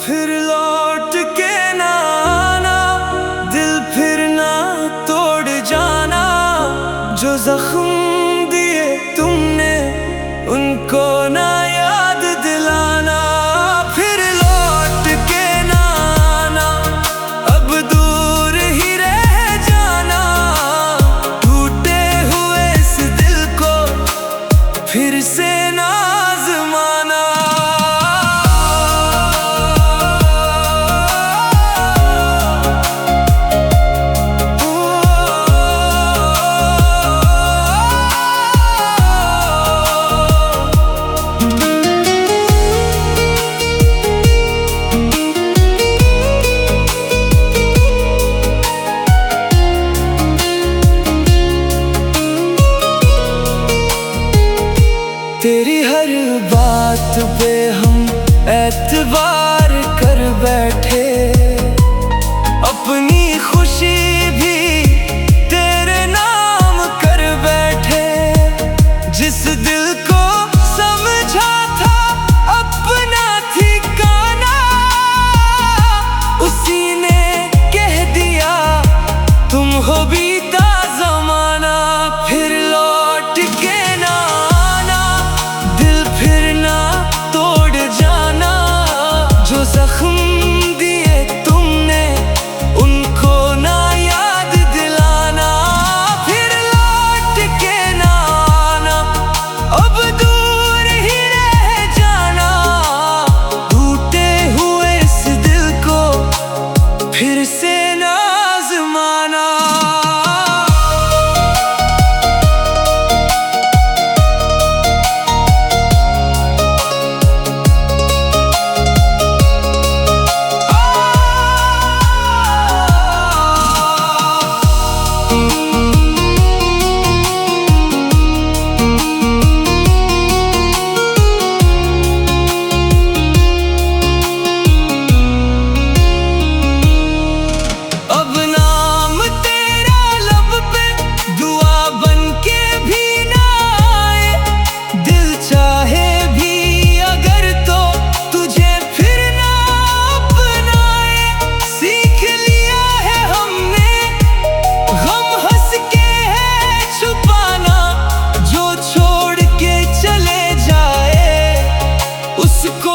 फिर लौट के ना आना, दिल फिर ना तोड़ जाना। जो जख्म दिए तुमने उनको ना याद दिलाना। फिर लौट के ना आना, अब दूर ही रह जाना। टूटे हुए इस दिल को फिर से ना आज़माना। तेरी हर बात पे हम एतबार कर बैठे। अपनी खुशी भी तेरे नाम कर बैठे। जिस दिल को समझा था अपना ठिकाना, उसी ने कह दिया तुम हो बीता ज़माना। फिर लौट के ना जो जख्म दिए तुमने उनको ना याद दिलाना। फिर लौट के ना आना, अब दूर ही रह जाना। टूटे हुए इस दिल को फिर से ना आज़माना। उसको